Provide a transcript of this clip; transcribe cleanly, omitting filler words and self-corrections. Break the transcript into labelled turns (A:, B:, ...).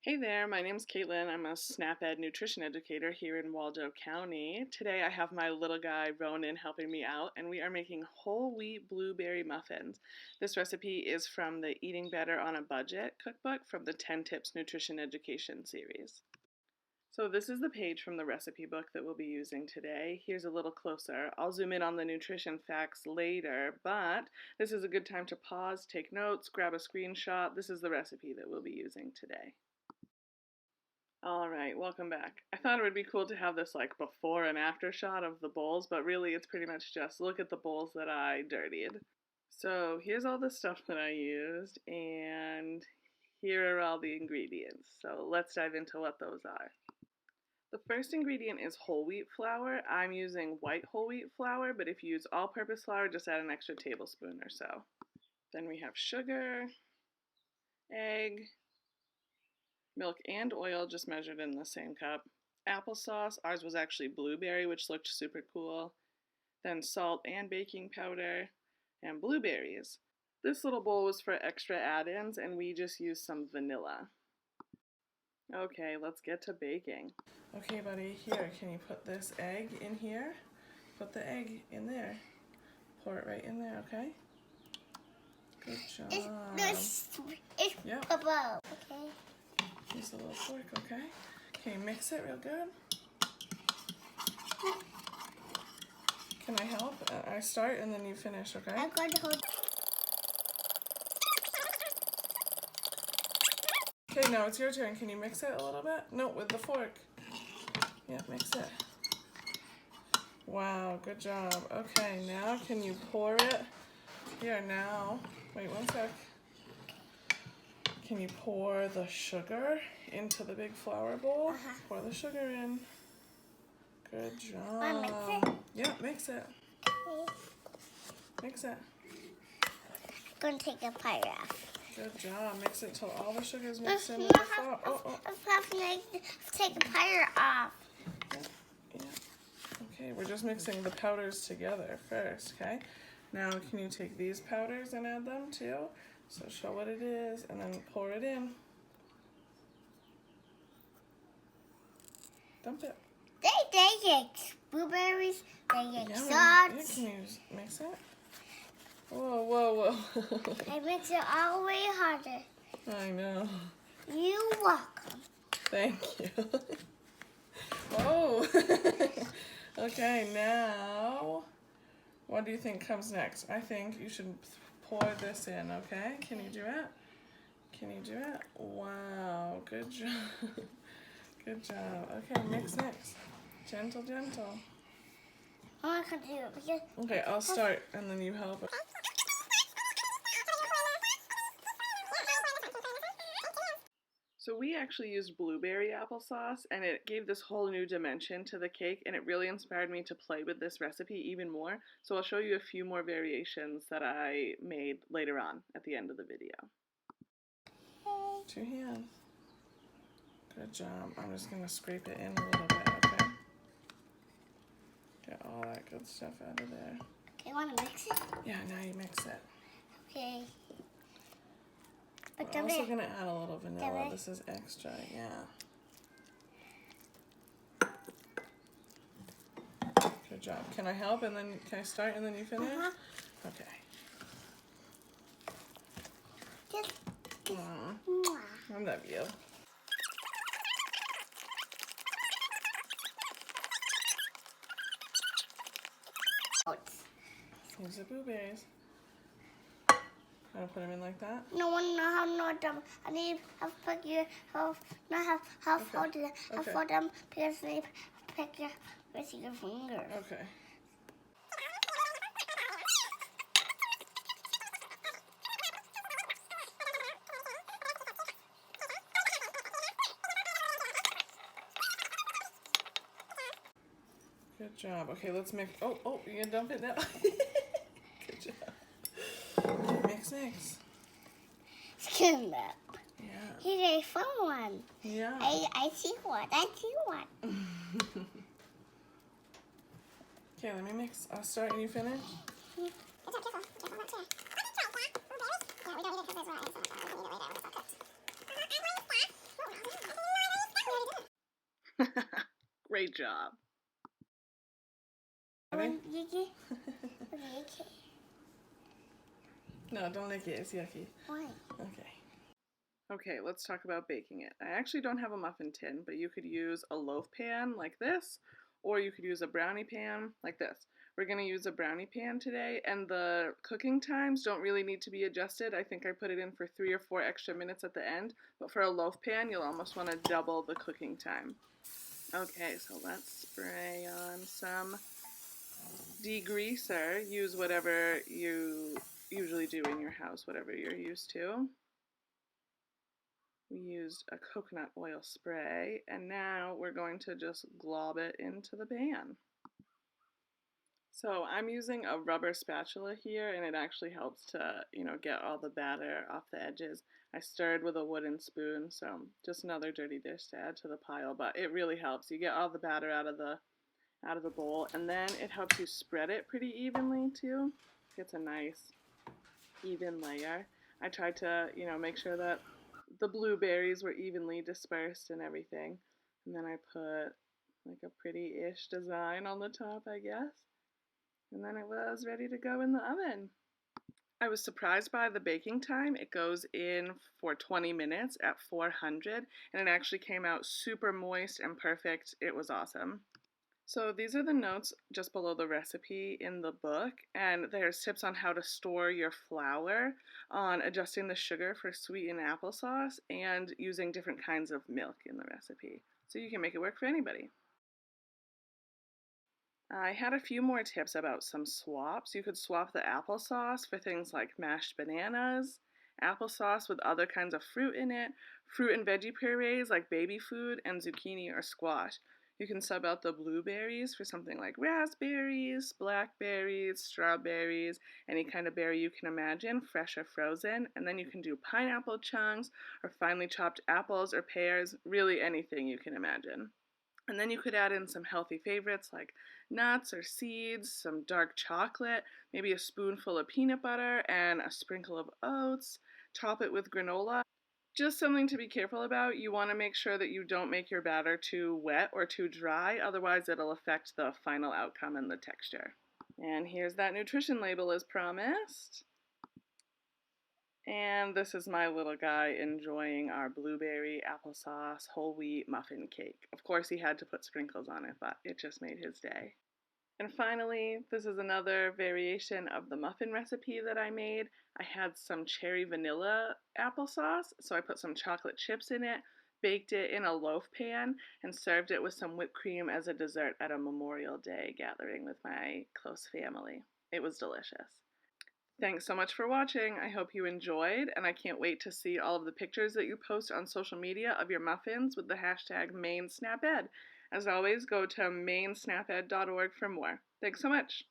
A: Hey there, my name's Caitlin. I'm a SNAP-Ed nutrition educator here in Waldo County. Today I have my little guy Ronan helping me out, and we are making whole wheat blueberry muffins. This recipe is from the Eating Better on a Budget cookbook from the 10 Tips Nutrition Education series. So this is the page from the recipe book that we'll be using today. Here's a little closer. I'll zoom in on the nutrition facts later, but this is a good time to pause, take notes, grab a screenshot. This is the recipe that we'll be using today. Alright, welcome back. I thought it would be cool to have this like before and after shot of the bowls, but really it's pretty much just look at the bowls that I dirtied. So here's all the stuff that I used, and here are all the ingredients. So let's dive into what those are. The first ingredient is whole wheat flour. I'm using white whole wheat flour, but if you use all-purpose flour, just add an extra tablespoon or so. Then we have sugar, egg, milk and oil just measured in the same cup. Applesauce, ours was actually blueberry, which looked super cool. Then salt and baking powder, and blueberries. This little bowl was for extra add-ins, and we just used some vanilla. Okay, let's get to baking. Okay, buddy, here, can you put this egg in here? Put the egg in there. Pour it right in there, okay? Good job.
B: It's
A: yep.
B: above, okay?
A: Use a little fork, okay? Can you mix it real good? Can I help? I start and then you finish, okay?
B: I'm going to hold.
A: Okay, now it's your turn. Can you mix it a little bit? No, with the fork. Yeah, mix it. Wow, good job. Okay, now can you pour it? Here, now. Wait one sec. Can you pour the sugar into the big flour bowl? Pour the sugar in. Good job.
B: Want to mix it?
A: Yeah, mix it.
B: Okay.
A: Mix it.
B: I'm going to take a pie off.
A: Good job. Mix it till all the sugar is mixed in with the flour.
B: I'm having to take a pie off.
A: Yeah. Okay, we're just mixing the powders together first, okay? Now, can you take these powders and add them too? So show what it is, and then pour it in. Dump it.
B: They get blueberries, they get
A: Yeah,
B: sauce.
A: can you mix it? Whoa, whoa, whoa.
B: I mix it all the way harder.
A: I know.
B: You're welcome.
A: Thank you. Whoa. Okay, now, what do you think comes next? I think you should pour this in, okay? Can you do it? Can you do it? Wow, good job. Good job. Okay, mix. Gentle, gentle.
B: I'm not going to do it because...
A: Okay, I'll start and then you help. So we actually used blueberry applesauce, and it gave this whole new dimension to the cake, and it really inspired me to play with this recipe even more. So I'll show you a few more variations that I made later on at the end of the video. 2 hands. Good job. I'm just going to scrape it in a little bit, okay? Get all that good stuff out of there.
B: Okay, want to mix it?
A: Yeah, now you mix it.
B: Okay.
A: We're also going to add a little vanilla. This is extra, yeah. Good job. Can I help and then can I start and then you finish? Okay.
B: Just,
A: I love you. Here's the blueberries. I'm gonna put them in like that.
B: No one know how not them. I need have pick your not have hold it. Have hold them because they pick your with your finger.
A: Okay. Good job. Okay, let's mix. Oh, you gonna dump it now? Good job. Mix.
B: Skin that.
A: Yeah.
B: Here's a fun one.
A: Yeah.
B: I see one.
A: Okay, let me mix. I'll start and you finish. Great job.
B: Yucky?
A: No, don't lick it. It's yucky.
B: Why?
A: Okay. Okay, let's talk about baking it. I actually don't have a muffin tin, but you could use a loaf pan like this, or you could use a brownie pan like this. We're going to use a brownie pan today, and the cooking times don't really need to be adjusted. I think I put it in for 3 or 4 extra minutes at the end, but for a loaf pan, you'll almost want to double the cooking time. Okay, so let's spray on some degreaser. Use whatever you usually do in your house, whatever you're used to. We used a coconut oil spray, and now we're going to just glob it into the pan. So I'm using a rubber spatula here, and it actually helps to, get all the batter off the edges. I stirred with a wooden spoon, so just another dirty dish to add to the pile, but it really helps. You get all the batter out of the bowl, and then it helps you spread it pretty evenly too. Gets a nice even layer. I tried to, make sure that the blueberries were evenly dispersed and everything. And then I put like a pretty-ish design on the top, I guess. And then it was ready to go in the oven. I was surprised by the baking time. It goes in for 20 minutes at 400, and it actually came out super moist and perfect. It was awesome. So these are the notes just below the recipe in the book, and there's tips on how to store your flour, on adjusting the sugar for sweetened applesauce, and using different kinds of milk in the recipe. So you can make it work for anybody. I had a few more tips about some swaps. You could swap the applesauce for things like mashed bananas, applesauce with other kinds of fruit in it, fruit and veggie purees like baby food, and zucchini or squash. You can sub out the blueberries for something like raspberries, blackberries, strawberries, any kind of berry you can imagine, fresh or frozen. And then you can do pineapple chunks or finely chopped apples or pears, really anything you can imagine. And then you could add in some healthy favorites like nuts or seeds, some dark chocolate, maybe a spoonful of peanut butter, and a sprinkle of oats. Top it with granola. Just something to be careful about. You want to make sure that you don't make your batter too wet or too dry, otherwise it'll affect the final outcome and the texture. And here's that nutrition label as promised. And this is my little guy enjoying our blueberry applesauce whole wheat muffin cake. Of course he had to put sprinkles on it, but it just made his day. And finally, this is another variation of the muffin recipe that I made. I had some cherry vanilla applesauce, so I put some chocolate chips in it, baked it in a loaf pan, and served it with some whipped cream as a dessert at a Memorial Day gathering with my close family. It was delicious. Thanks so much for watching. I hope you enjoyed, and I can't wait to see all of the pictures that you post on social media of your muffins with the hashtag MaineSnapEd. As always, go to mainesnaped.org for more. Thanks so much.